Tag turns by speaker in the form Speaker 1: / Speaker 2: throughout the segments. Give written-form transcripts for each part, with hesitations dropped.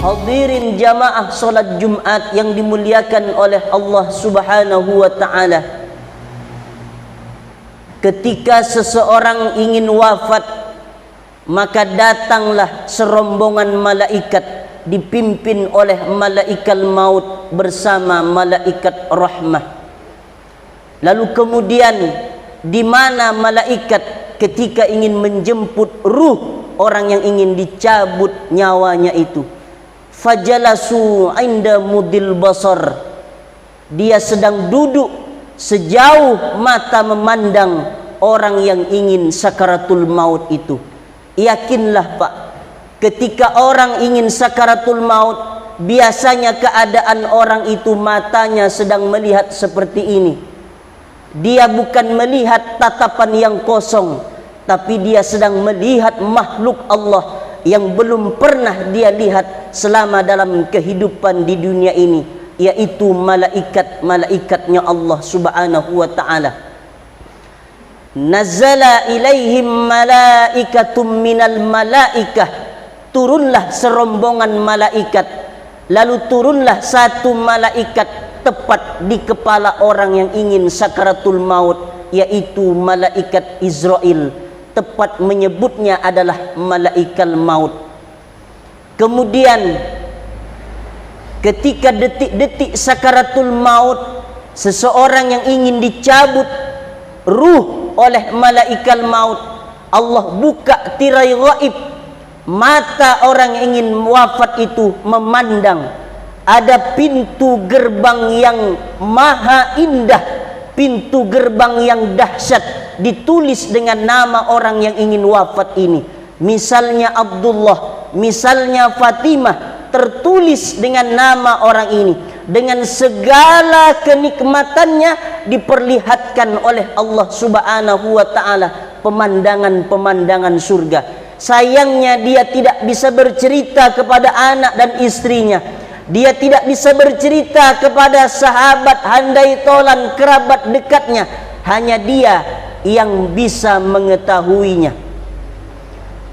Speaker 1: Hadirin jamaah salat Jumat yang dimuliakan oleh Allah Subhanahu wa taala. Ketika seseorang ingin wafat, maka datanglah serombongan malaikat dipimpin oleh malaikat maut bersama malaikat rahmah. Lalu kemudian di mana malaikat ketika ingin menjemput ruh orang yang ingin dicabut nyawanya itu? Fajalasu inda mudil basar. Dia sedang duduk sejauh mata memandang orang yang ingin sakaratul maut itu. Yakinlah Pak, ketika orang ingin sakaratul maut, biasanya keadaan orang itu matanya sedang melihat seperti ini. Dia bukan melihat tatapan yang kosong, tapi dia sedang melihat makhluk Allah yang belum pernah dia lihat selama dalam kehidupan di dunia ini, yaitu malaikat-malaikatnya Allah Subhanahu wa taala. Nazala ilaihim malaikatum minal malaikah. Turunlah serombongan malaikat. Lalu turunlah satu malaikat tepat di kepala orang yang ingin sakaratul maut, yaitu malaikat Israel. Tepat menyebutnya adalah malaikat maut. Kemudian ketika detik-detik sakaratul maut, seseorang yang ingin dicabut ruh oleh malaikat maut, Allah buka tirai gaib. Mata orang yang ingin wafat itu memandang ada pintu gerbang yang maha indah, pintu gerbang yang dahsyat, ditulis dengan nama orang yang ingin wafat ini. Misalnya Abdullah, misalnya Fatimah, tertulis dengan nama orang ini. Dengan segala kenikmatannya diperlihatkan oleh Allah Subhanahu wa taala pemandangan-pemandangan surga. Sayangnya dia tidak bisa bercerita kepada anak dan istrinya. Dia tidak bisa bercerita kepada sahabat handai tolan kerabat dekatnya. Hanya dia yang bisa mengetahuinya.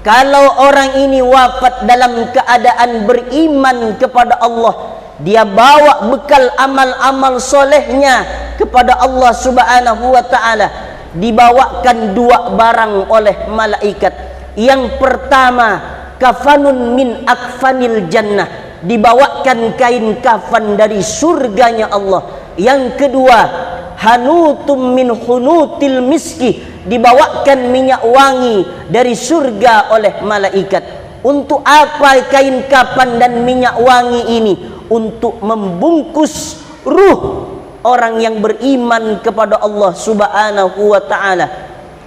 Speaker 1: Kalau orang ini wafat dalam keadaan beriman kepada Allah, dia bawa bekal amal-amal solehnya kepada Allah Subhanahu wa taala. Dibawakan dua barang oleh malaikat. Yang pertama, kafanun min akfanil jannah. Dibawakan kain kafan dari surganya Allah. Yang kedua, hanutum min hunutil miski. Dibawakan minyak wangi dari surga oleh malaikat. Untuk apa kain kafan dan minyak wangi ini? Untuk membungkus ruh orang yang beriman kepada Allah Subhanahu wa taala.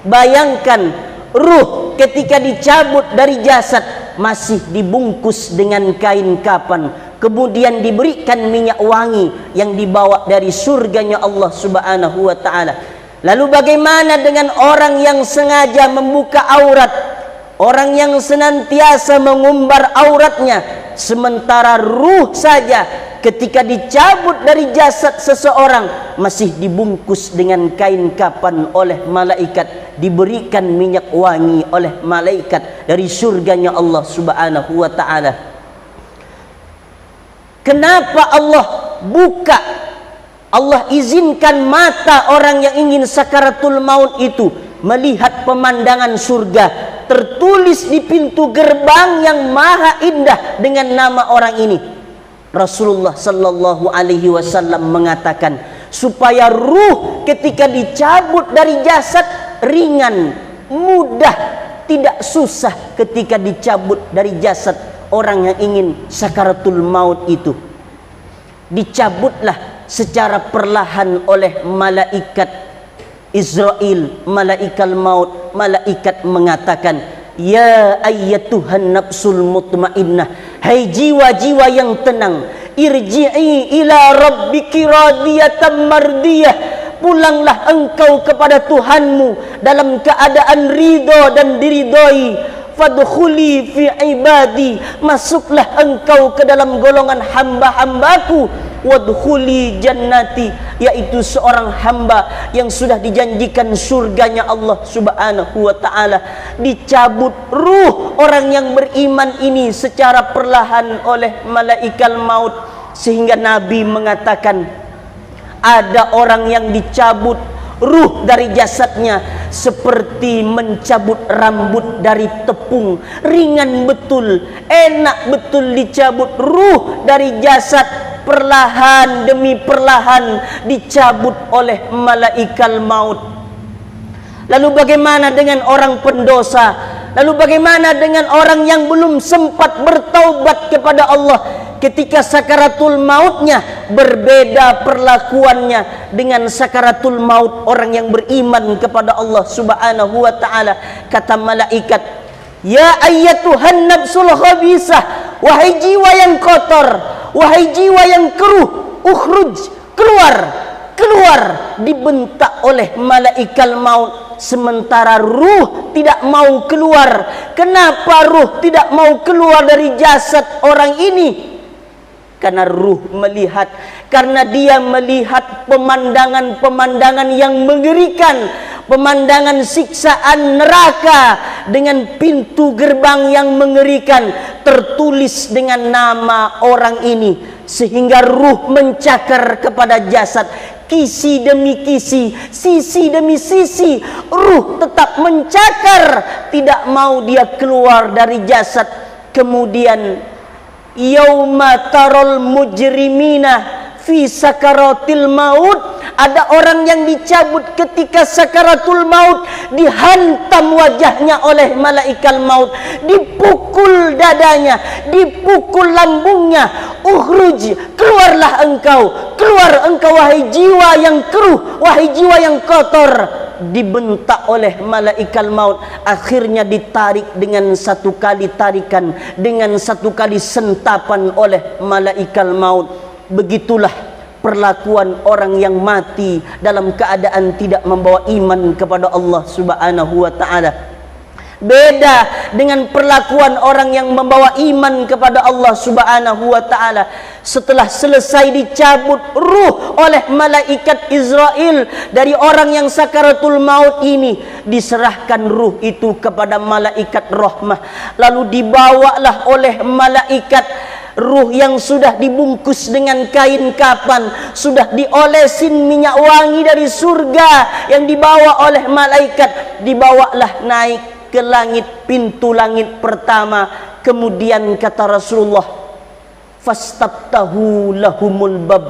Speaker 1: Bayangkan ruh ketika dicabut dari jasad masih dibungkus dengan kain kafan, kemudian diberikan minyak wangi yang dibawa dari surganya Allah Subhanahu wa taala. Lalu bagaimana dengan orang yang sengaja membuka aurat, orang yang senantiasa mengumbar auratnya, sementara ruh saja ketika dicabut dari jasad seseorang masih dibungkus dengan kain kafan oleh malaikat, diberikan minyak wangi oleh malaikat dari surganya Allah Subhanahu wa taala. Kenapa Allah buka, Allah izinkan mata orang yang ingin sakaratul maut itu melihat pemandangan surga, tertulis di pintu gerbang yang maha indah dengan nama orang ini? Rasulullah sallallahu alaihi wasallam mengatakan supaya ruh ketika dicabut dari jasad ringan, mudah, tidak susah ketika dicabut dari jasad orang yang ingin sakaratul maut itu. Dicabutlah secara perlahan oleh malaikat Israel, malaikat maut. Malaikat mengatakan, ya ayyatuhan nafsul mutmainnah, hai jiwa-jiwa yang tenang, irji'i ila rabbiki radiyatan mardiyah, pulanglah engkau kepada Tuhanmu dalam keadaan ridho dan diridhoi. Fadkhuli fi ibadi, masuklah engkau ke dalam golongan hamba-hambaku wadkhuli jannati, yaitu seorang hamba yang sudah dijanjikan surganya Allah Subhanahu wa ta'ala. Dicabut ruh orang yang beriman ini secara perlahan oleh malaikat maut, sehingga Nabi mengatakan ada orang yang dicabut ruh dari jasadnya seperti mencabut rambut dari tepung. Ringan betul, enak betul dicabut ruh dari jasad, perlahan demi perlahan dicabut oleh malaikat maut. Lalu bagaimana dengan orang pendosa? Lalu bagaimana dengan orang yang belum sempat bertaubat kepada Allah? Ketika sakaratul mautnya, berbeda perlakuannya dengan sakaratul maut orang yang beriman kepada Allah Subhanahu wa ta'ala. Kata malaikat, ya ayyatuhan nafsul khabisah, wahai jiwa yang kotor, wahai jiwa yang keruh, ukhruj, keluar, keluar. Dibentak oleh malaikat maut, sementara ruh tidak mau keluar. Kenapa ruh tidak mau keluar dari jasad orang ini? Karena ruh melihat, karena dia melihat pemandangan-pemandangan yang mengerikan, pemandangan siksaan neraka dengan pintu gerbang yang mengerikan, tertulis dengan nama orang ini, sehingga ruh mencakar kepada jasad. Kisi demi kisi, sisi demi sisi, ruh tetap mencakar, tidak mau dia keluar dari jasad. Kemudian yauma tarol mujrimina fi sakaratil maut, ada orang yang dicabut ketika sakaratul maut, dihantam wajahnya oleh malaikat maut, dipukul dadanya, dipukul lambungnya. Ukhruj, keluarlah engkau, keluar engkau wahai jiwa yang keruh, wahai jiwa yang kotor. Dibentak oleh malaikat maut, akhirnya ditarik dengan satu kali tarikan, dengan satu kali sentapan oleh malaikat maut. Begitulah perlakuan orang yang mati dalam keadaan tidak membawa iman kepada Allah Subhanahu wa ta'ala. Beda dengan perlakuan orang yang membawa iman kepada Allah Subhanahu wa ta'ala. Setelah selesai dicabut ruh oleh malaikat Israel dari orang yang sakaratul maut ini, diserahkan ruh itu kepada malaikat rahmah. Lalu dibawalah oleh malaikat ruh yang sudah dibungkus dengan kain kapan, sudah diolesin minyak wangi dari surga yang dibawa oleh malaikat. Dibawalah naik ke langit, pintu langit pertama. Kemudian kata Rasulullah, fastabtahu lahumul bab,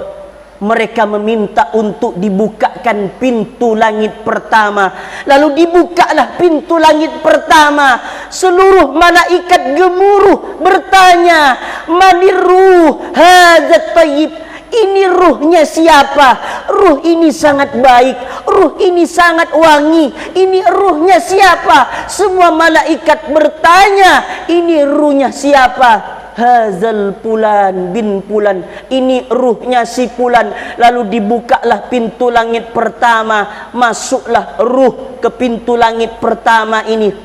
Speaker 1: mereka meminta untuk dibukakan pintu langit pertama. Lalu dibukalah pintu langit pertama. Seluruh malaikat gemuruh bertanya, manir ruh hadzat tayyib, ini ruhnya siapa? Ruh ini sangat baik, ruh ini sangat wangi, ini ruhnya siapa? Semua malaikat bertanya, ini ruhnya siapa? Hazal Fulan bin Fulan, ini ruhnya si Fulan. Lalu dibukalah pintu langit pertama, masuklah ruh ke pintu langit pertama ini.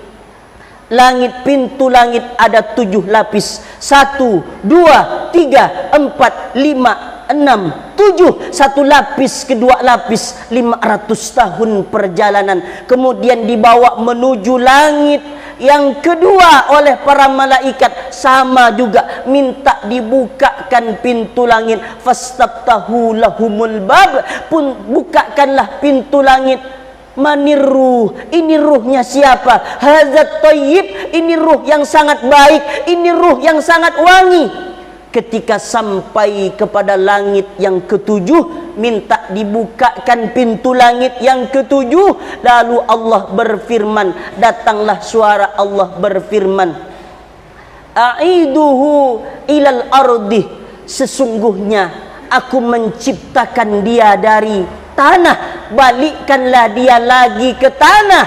Speaker 1: Langit, pintu langit ada 7 lapis. 1, 2, 3, 4, 5, 6, 7. Satu lapis, kedua lapis, 500 tahun perjalanan. Kemudian dibawa menuju langit yang kedua oleh para malaikat. Sama juga, minta dibukakan pintu langit. Fastabtahu lahumul bab, pun bukakanlah pintu langit. Manirruh, ini ruhnya siapa? Hadzat tayyib, ini ruh yang sangat baik, ini ruh yang sangat wangi. Ketika sampai kepada langit yang ketujuh, minta dibukakan pintu langit yang ketujuh. Lalu Allah berfirman, datanglah suara Allah berfirman, A'iduhu ilal ardi, sesungguhnya aku menciptakan dia dari tanah, balikkanlah dia lagi ke tanah.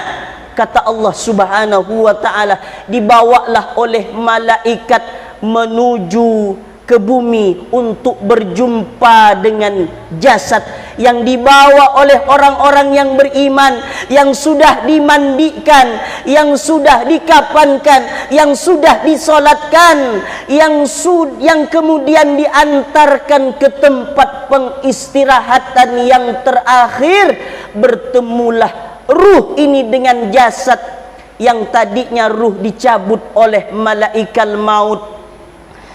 Speaker 1: Kata Allah Subhanahu wa ta'ala. Dibawalah oleh malaikat menuju ke bumi untuk berjumpa dengan jasad yang dibawa oleh orang-orang yang beriman, yang sudah dimandikan, yang sudah dikafankan, yang sudah disolatkan, yang kemudian diantarkan ke tempat pengistirahatan yang terakhir. Bertemulah ruh ini dengan jasad yang tadinya ruh dicabut oleh malaikat maut.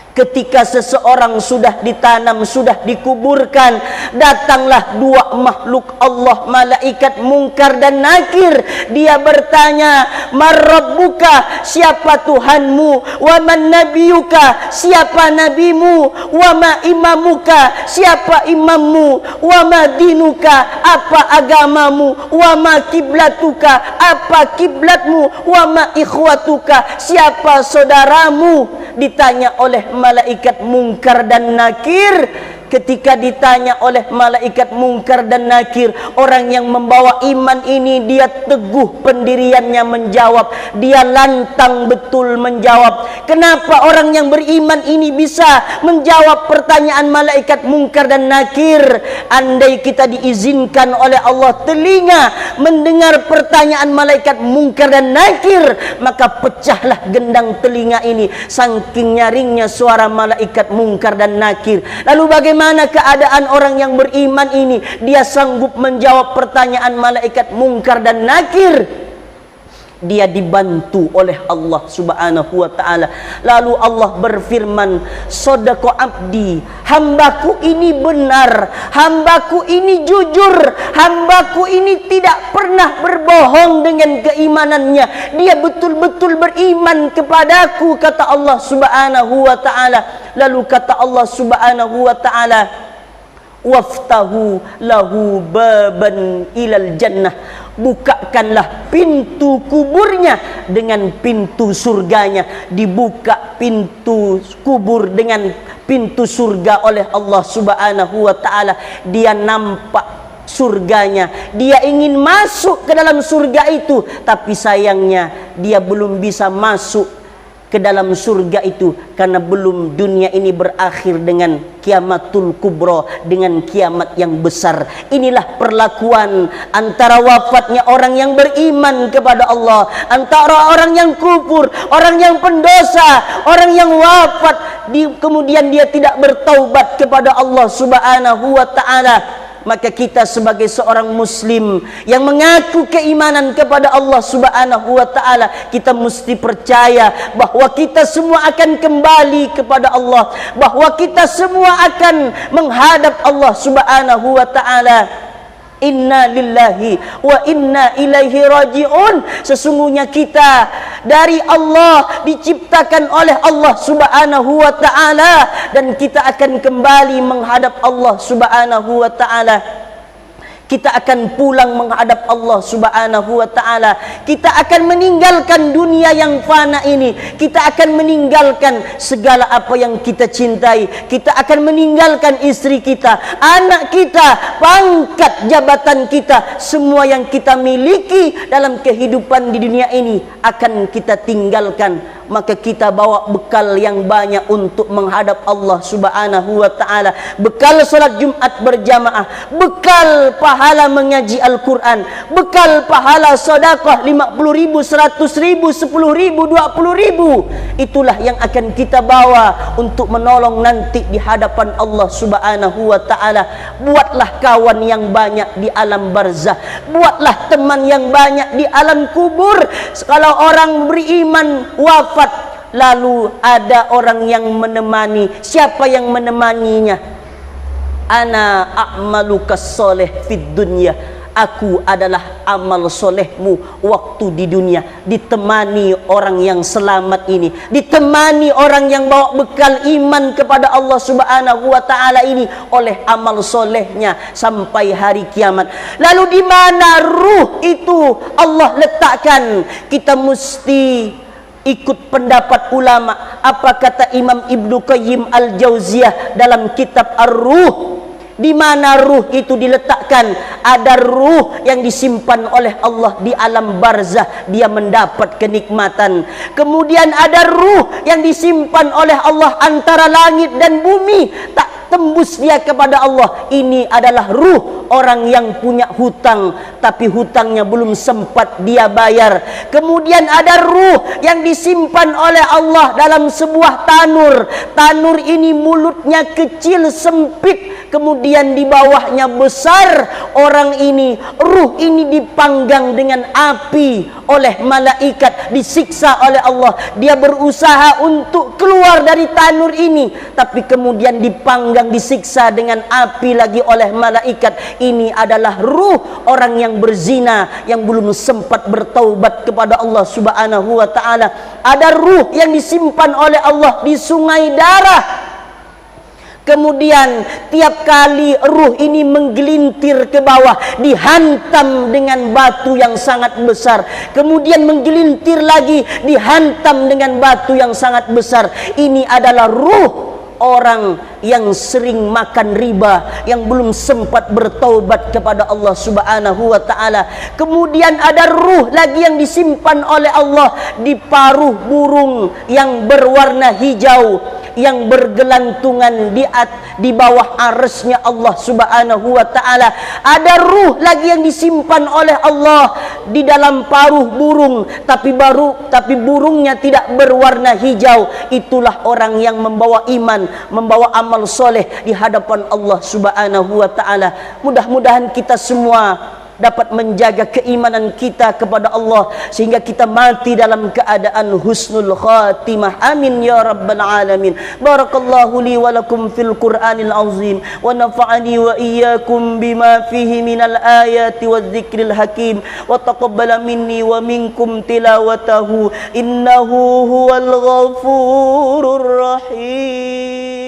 Speaker 1: Ketika seseorang sudah ditanam, sudah dikuburkan, datanglah dua makhluk Allah, malaikat Munkar dan Nakir. Dia bertanya, "Man rabbuka?" Siapa Tuhanmu? "Wa man nabiyuka?" Siapa nabimu? "Wa ma imamuka?" Siapa imammu? "Wa ma dinuka?" Apa agamamu? "Wa ma kiblatuka?" Apa kiblatmu? "Wa ma ikhwatuka?" Siapa saudaramu? Ditanya oleh malaikat Munkar dan Nakir. Ketika ditanya oleh malaikat Munkar dan Nakir, orang yang membawa iman ini, dia teguh pendiriannya menjawab, dia lantang betul menjawab. Kenapa orang yang beriman ini bisa menjawab pertanyaan malaikat Munkar dan Nakir? Andai kita diizinkan oleh Allah telinga mendengar pertanyaan malaikat Munkar dan Nakir, maka pecahlah gendang telinga ini saking nyaringnya suara malaikat Munkar dan Nakir. Lalu bagaimana keadaan orang yang beriman ini? Dia sanggup menjawab pertanyaan malaikat Munkar dan Nakir. Dia dibantu oleh Allah Subhanahu wa ta'ala. Lalu Allah berfirman, "Sodako abdi, hambaku ini benar, hambaku ini jujur, hambaku ini tidak pernah berbohong dengan keimanannya. Dia betul-betul beriman kepadaku," kata Allah Subhanahu wa ta'ala. Lalu kata Allah Subhanahu wa ta'ala, "Waftahu lahu baban ilal jannah." Bukakanlah pintu kuburnya dengan pintu surganya. Dibuka pintu kubur dengan pintu surga oleh Allah Subhanahu wa ta'ala. Dia nampak surganya, dia ingin masuk ke dalam surga itu, tapi sayangnya dia belum bisa masuk ke dalam surga itu karena belum dunia ini berakhir dengan kiamatul kubra, dengan kiamat yang besar. Inilah perlakuan antara wafatnya orang yang beriman kepada Allah, antara orang yang kufur, orang yang pendosa, orang yang wafat kemudian dia tidak bertaubat kepada Allah Subhanahu wa ta'ala. Maka kita sebagai seorang muslim yang mengaku keimanan kepada Allah Subhanahu wa ta'ala, kita mesti percaya bahwa kita semua akan kembali kepada Allah, bahwa kita semua akan menghadap Allah Subhanahu wa ta'ala. Inna lillahi wa inna ilaihi raji'un. Sesungguhnya kita dari Allah, diciptakan oleh Allah Subhanahu wa ta'ala, dan kita akan kembali menghadap Allah Subhanahu wa ta'ala. Kita akan pulang menghadap Allah Subhanahu wa ta'ala. Kita akan meninggalkan dunia yang fana ini. Kita akan meninggalkan segala apa yang kita cintai. Kita akan meninggalkan istri kita, anak kita, pangkat jabatan kita. Semua yang kita miliki dalam kehidupan di dunia ini akan kita tinggalkan. Maka kita bawa bekal yang banyak untuk menghadap Allah Subhanahu wa ta'ala. Bekal salat Jumat berjamaah, bekal pahala mengaji Al-Quran, bekal pahala sedekah 50.000, 100.000, 10.000, 20.000. Itulah yang akan kita bawa untuk menolong nanti di hadapan Allah Subhanahu wa ta'ala. Buatlah kawan yang banyak di alam barzah, buatlah teman yang banyak di alam kubur. Kalau orang beriman wafat, lalu ada orang yang menemani. Siapa yang menemaninya? Ana a'malukas soleh fid dunya. Aku adalah amal solehmu waktu di dunia. Ditemani orang yang selamat ini, ditemani orang yang bawa bekal iman kepada Allah Subhanahu wa ta'ala ini oleh amal solehnya sampai hari kiamat. Lalu di mana ruh itu Allah letakkan? Kita mesti ikut pendapat ulama. Apa kata Imam Ibnu Qayyim Al-Jauziyah dalam kitab Ar-Ruh? Di mana ruh itu diletakkan? Ada ruh yang disimpan oleh Allah di alam barzah, dia mendapat kenikmatan. Kemudian ada ruh yang disimpan oleh Allah antara langit dan bumi, tak tembus dia kepada Allah. Ini adalah ruh orang yang punya hutang, tapi hutangnya belum sempat dia bayar. Kemudian ada ruh yang disimpan oleh Allah dalam sebuah tanur. Tanur ini mulutnya kecil, sempit, kemudian di bawahnya besar. Orang ini, ruh ini dipanggang dengan api oleh malaikat, disiksa oleh Allah. Dia berusaha untuk keluar dari tanur ini, tapi kemudian dipanggang, disiksa dengan api lagi oleh malaikat. Ini adalah ruh orang yang berzina, yang belum sempat bertaubat kepada Allah Subhanahu wa taala. Ada ruh yang disimpan oleh Allah di sungai darah. Kemudian tiap kali ruh ini menggelintir ke bawah, dihantam dengan batu yang sangat besar. Kemudian menggelintir lagi, dihantam dengan batu yang sangat besar. Ini adalah ruh orang yang sering makan riba, yang belum sempat bertaubat kepada Allah Subhanahu wa taala. Kemudian ada ruh lagi yang disimpan oleh Allah di paruh burung yang berwarna hijau, yang bergelantungan di bawah arsy-Nya Allah Subhanahu wa taala. Ada ruh lagi yang disimpan oleh Allah di dalam paruh burung, tapi burungnya tidak berwarna hijau. Itulah orang yang membawa iman, membawa amal soleh di hadapan Allah Subhanahu wa taala. Mudah-mudahan kita semua dapat menjaga keimanan kita kepada Allah sehingga kita mati dalam keadaan husnul khatimah. Amin ya rabbal alamin. Barakallahu li wa lakum fil Qur'anil azim wa nafa'ani wa iyyakum bima fihi minal ayati wadh-dhikril hakim wa taqabbala minni wa minkum tilawatahu innahu huwal ghafurur rahim.